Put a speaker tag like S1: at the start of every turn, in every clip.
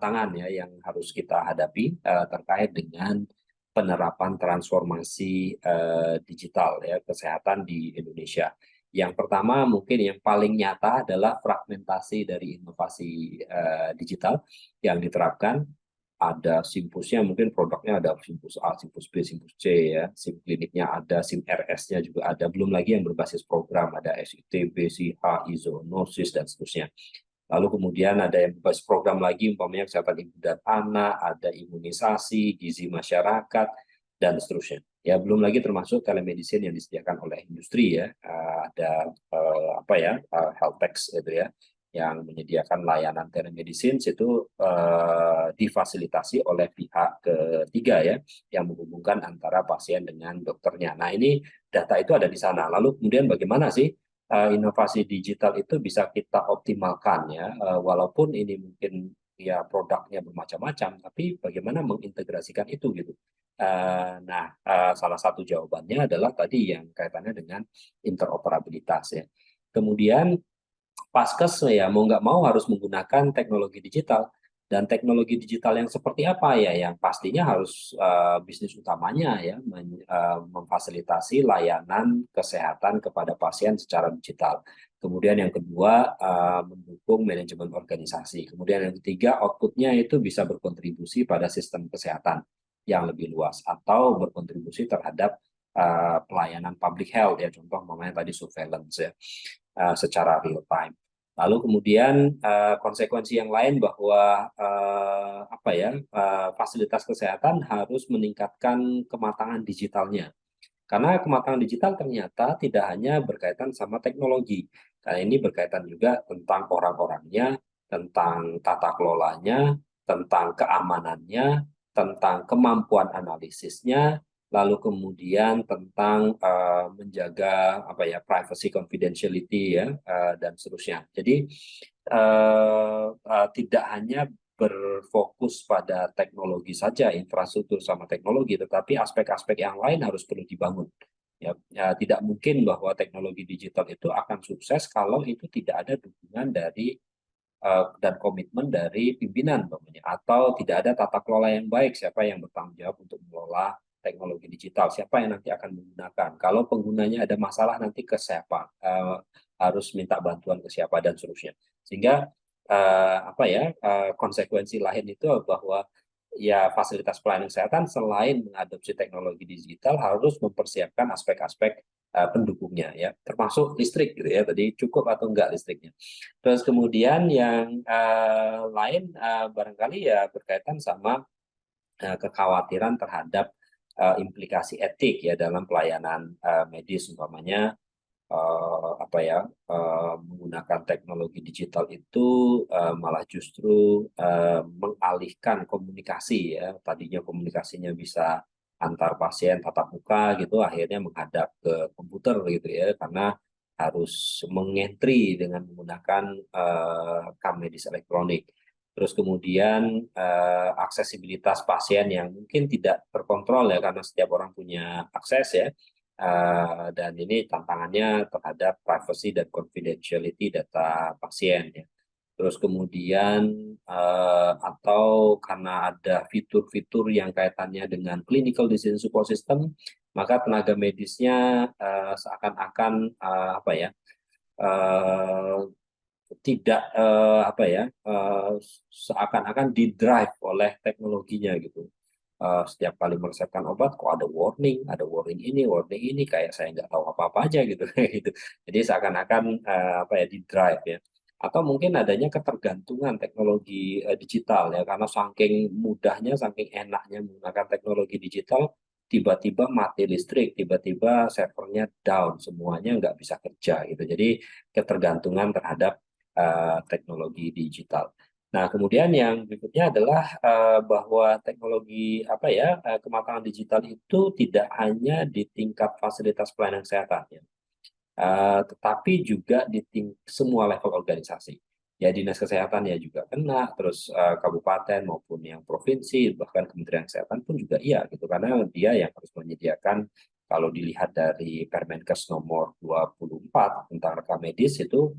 S1: tantangan ya yang harus kita hadapi terkait dengan penerapan transformasi digital ya kesehatan di Indonesia. Yang pertama mungkin yang paling nyata adalah fragmentasi dari inovasi digital yang diterapkan. Ada simpusnya, mungkin produknya ada simpus A, simpus B, simpus C ya, sim kliniknya ada, sim RS-nya juga ada, belum lagi yang berbasis program, ada SITB, SIHA, zoonosis, dan seterusnya. Lalu kemudian ada yang berbasis program lagi, umpamanya kesehatan ibu dan anak, ada imunisasi, gizi masyarakat, dan seterusnya. Ya, belum lagi termasuk telemedicine yang disediakan oleh industri ya, ada apa ya, health tech itu ya, yang menyediakan layanan telemedicine itu difasilitasi oleh pihak ketiga ya, yang menghubungkan antara pasien dengan dokternya. Nah, ini data itu ada di sana. Lalu kemudian bagaimana sih inovasi digital itu bisa kita optimalkan ya, walaupun ini mungkin ya produknya bermacam-macam, tapi bagaimana mengintegrasikan itu gitu. Nah, salah satu jawabannya adalah tadi yang kaitannya dengan interoperabilitas ya. Kemudian Paskes ya mau nggak mau harus menggunakan teknologi digital. Dan teknologi digital yang seperti apa ya? Yang pastinya harus bisnis utamanya ya memfasilitasi layanan kesehatan kepada pasien secara digital. Kemudian yang kedua mendukung manajemen organisasi. Kemudian yang ketiga outputnya itu bisa berkontribusi pada sistem kesehatan yang lebih luas atau berkontribusi terhadap pelayanan public health ya, contoh namanya tadi surveillance ya, secara real time. Lalu kemudian konsekuensi yang lain bahwa apa ya, fasilitas kesehatan harus meningkatkan kematangan digitalnya. Karena kematangan digital ternyata tidak hanya berkaitan sama teknologi. Karena ini berkaitan juga tentang orang-orangnya, tentang tata kelolanya, tentang keamanannya, tentang kemampuan analisisnya, lalu kemudian tentang menjaga apa ya privacy confidentiality ya dan seterusnya. Jadi tidak hanya berfokus pada teknologi saja, infrastruktur sama teknologi, tetapi aspek-aspek yang lain harus perlu dibangun. Ya, tidak mungkin bahwa teknologi digital itu akan sukses kalau itu tidak ada dukungan dari dan komitmen dari pimpinan, atau tidak ada tata kelola yang baik. Siapa yang bertanggung jawab untuk mengelola teknologi digital? Siapa yang nanti akan menggunakan? Kalau penggunanya ada masalah nanti ke siapa? Harus minta bantuan ke siapa dan seterusnya. Sehingga apa ya konsekuensi lain itu bahwa ya fasilitas pelayanan kesehatan selain mengadopsi teknologi digital harus mempersiapkan aspek-aspek pendukungnya ya, termasuk listrik gitu ya, tadi cukup atau enggak listriknya. Terus kemudian yang lain barangkali ya berkaitan sama kekhawatiran terhadap implikasi etik ya dalam pelayanan medis, umpamanya apa ya menggunakan teknologi digital itu malah justru mengalihkan komunikasi ya, tadinya komunikasinya bisa antar pasien tatap muka gitu, akhirnya menghadap ke komputer gitu ya, karena harus mengentri dengan menggunakan rekam medis elektronik. Terus kemudian aksesibilitas pasien yang mungkin tidak terkontrol ya, karena setiap orang punya akses ya. Dan ini tantangannya terhadap privacy dan confidentiality data pasien ya. Terus kemudian atau karena ada fitur-fitur yang kaitannya dengan clinical decision support system, maka tenaga medisnya seakan-akan apa ya tidak apa ya seakan-akan didrive oleh teknologinya gitu. Setiap kali meresepkan obat kok ada warning ini, kayak saya nggak tahu apa-apa aja gitu gitu. Jadi seakan-akan apa ya di drive ya. Atau mungkin adanya ketergantungan teknologi digital ya, karena saking mudahnya, saking enaknya menggunakan teknologi digital, tiba-tiba mati listrik, tiba-tiba servernya down, semuanya nggak bisa kerja gitu. Jadi ketergantungan terhadap teknologi digital. Nah, kemudian yang berikutnya adalah bahwa teknologi apa ya kematangan digital itu tidak hanya di tingkat fasilitas pelayanan kesehatan ya, tetapi juga di semua level organisasi. Ya dinas kesehatan ya juga kena, terus kabupaten maupun yang provinsi, bahkan Kementerian Kesehatan pun juga iya gitu, karena dia yang harus menyediakan. Kalau dilihat dari Permenkes nomor 24 tentang rekam medis itu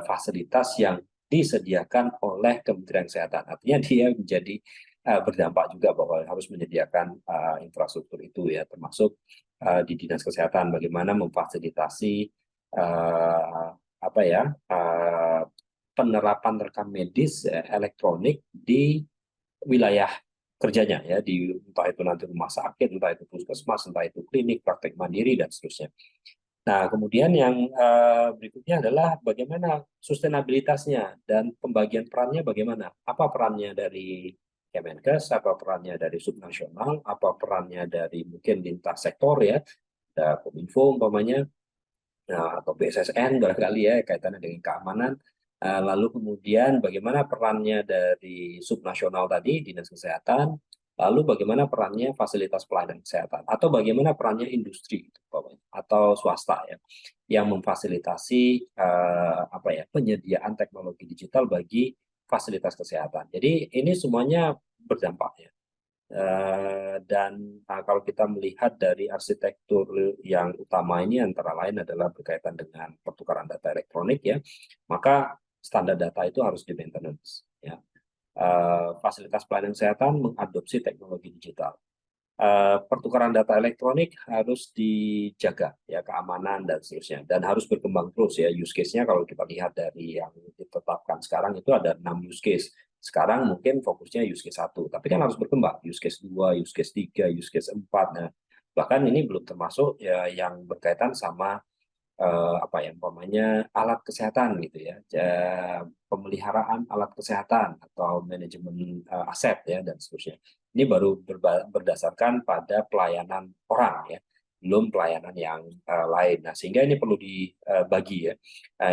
S1: fasilitas yang disediakan oleh Kementerian Kesehatan. Artinya dia menjadi berdampak juga bahwa harus menyediakan infrastruktur itu ya, termasuk di Dinas Kesehatan bagaimana memfasilitasi apa ya penerapan rekam medis elektronik di wilayah kerjanya ya, di entah itu nanti rumah sakit, entah itu puskesmas, entah itu klinik, praktek mandiri dan seterusnya. Nah, kemudian yang berikutnya adalah bagaimana sustenabilitasnya dan pembagian perannya bagaimana. Apa perannya dari Kemenkes, apa perannya dari subnasional, apa perannya dari mungkin lintas sektor ya, ada Kominfo umpamanya, atau BSSN barangkali ya kaitannya dengan keamanan. Lalu kemudian bagaimana perannya dari subnasional tadi, Dinas Kesehatan, lalu bagaimana perannya fasilitas pelayanan kesehatan, atau bagaimana perannya industri atau swasta ya, yang memfasilitasi apa ya penyediaan teknologi digital bagi fasilitas kesehatan. Jadi ini semuanya berdampak ya. Dan kalau kita melihat dari arsitektur yang utama ini antara lain adalah berkaitan dengan pertukaran data elektronik ya, maka standar data itu harus di maintenance ya. Fasilitas pelayanan kesehatan mengadopsi teknologi digital. Pertukaran data elektronik harus dijaga ya keamanan dan seterusnya, dan harus berkembang terus ya use case-nya. Kalau kita lihat dari yang ditetapkan sekarang itu ada 6 use case. Sekarang mungkin fokusnya use case 1, tapi kan harus berkembang use case 2, use case 3, use case 4. Nah, bahkan ini belum termasuk ya yang berkaitan sama apa ya umpamanya alat kesehatan gitu ya, pemeliharaan alat kesehatan atau manajemen aset ya dan seterusnya. Ini baru berdasarkan pada pelayanan orang ya, belum pelayanan yang lain. Nah, sehingga ini perlu dibagi ya.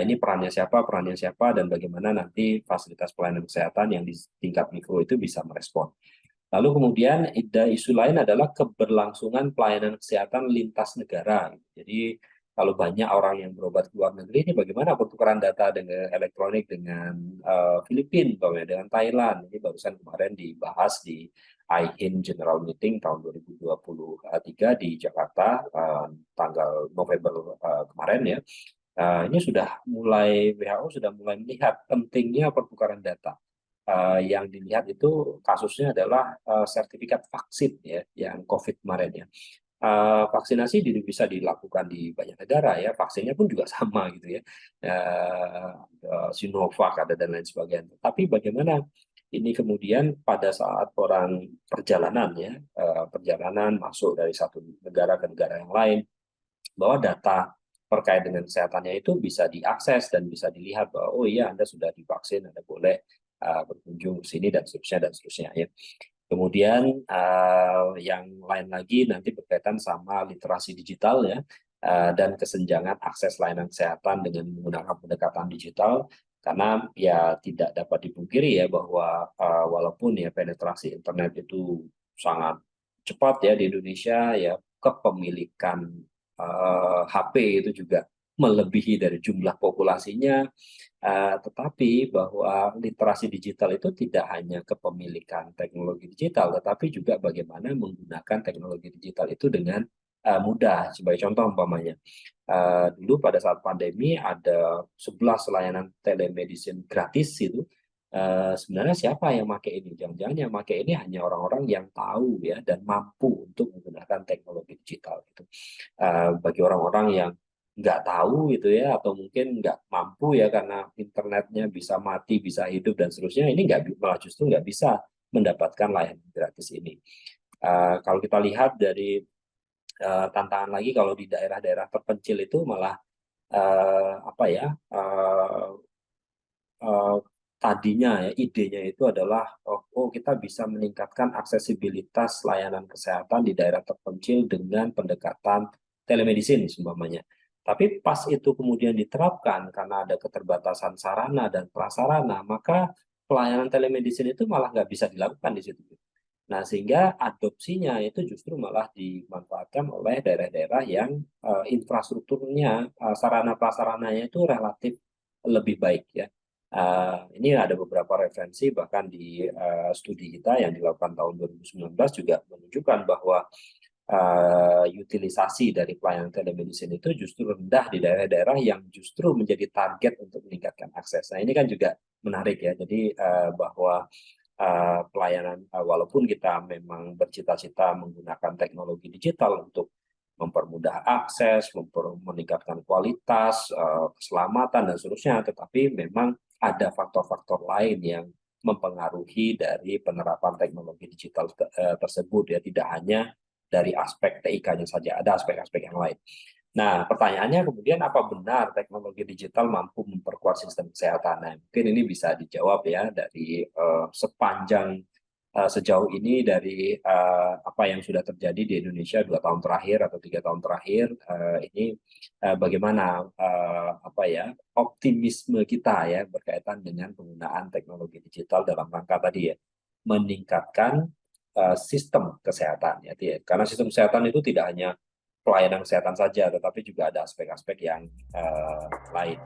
S1: Ini perannya siapa, dan bagaimana nanti fasilitas pelayanan kesehatan yang di tingkat mikro itu bisa merespon. Lalu kemudian isu lain adalah keberlangsungan pelayanan kesehatan lintas negara. Jadi kalau banyak orang yang berobat ke luar negeri, ini bagaimana pertukaran data dengan elektronik dengan Filipina, dengan Thailand. Ini barusan kemarin dibahas di IHIN General Meeting tahun 2023 di Jakarta, tanggal November kemarin ya. Ini sudah mulai, WHO sudah mulai melihat pentingnya pertukaran data. Yang dilihat itu kasusnya adalah sertifikat vaksin ya, yang COVID kemarin ya. Vaksinasi bisa dilakukan di banyak negara ya, vaksinnya pun juga sama gitu ya, Sinovac ada dan lain sebagainya. Tapi bagaimana ini kemudian pada saat orang perjalanan ya, perjalanan masuk dari satu negara ke negara yang lain, bahwa data terkait dengan kesehatannya itu bisa diakses dan bisa dilihat bahwa oh iya Anda sudah divaksin, Anda boleh berkunjung ke sini dan seterusnya ya. Kemudian yang lain lagi nanti berkaitan sama literasi digital ya, dan kesenjangan akses layanan kesehatan dengan menggunakan pendekatan digital, karena ya tidak dapat dipungkiri ya bahwa walaupun ya penetrasi internet itu sangat cepat ya di Indonesia ya, kepemilikan HP itu juga melebihi dari jumlah populasinya. Tetapi bahwa literasi digital itu tidak hanya kepemilikan teknologi digital, tetapi juga bagaimana menggunakan teknologi digital itu dengan mudah. Sebagai contoh umpamanya, dulu pada saat pandemi ada 11 layanan telemedicine gratis itu. Sebenarnya siapa yang pakai ini? Jangan-jangan yang pakai ini hanya orang-orang yang tahu ya dan mampu untuk menggunakan teknologi digital. Gitu. Bagi orang-orang yang nggak tahu gitu ya, atau mungkin nggak mampu ya karena internetnya bisa mati, bisa hidup dan seterusnya, ini malah justru nggak bisa mendapatkan layanan gratis ini. Kalau kita lihat dari tantangan lagi, kalau di daerah-daerah terpencil itu malah apa ya tadinya ya idenya itu adalah oh kita bisa meningkatkan aksesibilitas layanan kesehatan di daerah terpencil dengan pendekatan telemedicine umpamanya. Tapi pas itu kemudian diterapkan karena ada keterbatasan sarana dan prasarana, maka pelayanan telemedicine itu malah nggak bisa dilakukan di situ. Nah, sehingga adopsinya itu justru malah dimanfaatkan oleh daerah-daerah yang infrastrukturnya, sarana prasarananya itu relatif lebih baik ya. Ini ada beberapa referensi bahkan di studi kita yang dilakukan tahun 2019 juga menunjukkan bahwa utilisasi dari pelayanan telemedicine itu justru rendah di daerah-daerah yang justru menjadi target untuk meningkatkan akses. Nah, ini kan juga menarik ya. Jadi bahwa pelayanan walaupun kita memang bercita-cita menggunakan teknologi digital untuk mempermudah akses, meningkatkan kualitas, keselamatan dan seterusnya, tetapi memang ada faktor-faktor lain yang mempengaruhi dari penerapan teknologi digital tersebut ya, tidak hanya dari aspek TIK-nya saja, ada aspek-aspek yang lain. Nah, pertanyaannya kemudian apa benar teknologi digital mampu memperkuat sistem kesehatan? Nah, mungkin ini bisa dijawab ya dari sepanjang sejauh ini dari apa yang sudah terjadi di Indonesia 2 tahun terakhir atau 3 tahun terakhir ini bagaimana apa ya optimisme kita ya berkaitan dengan penggunaan teknologi digital dalam rangka tadi ya meningkatkan sistem kesehatan ya, karena sistem kesehatan itu tidak hanya pelayanan kesehatan saja, tetapi juga ada aspek-aspek yang lain.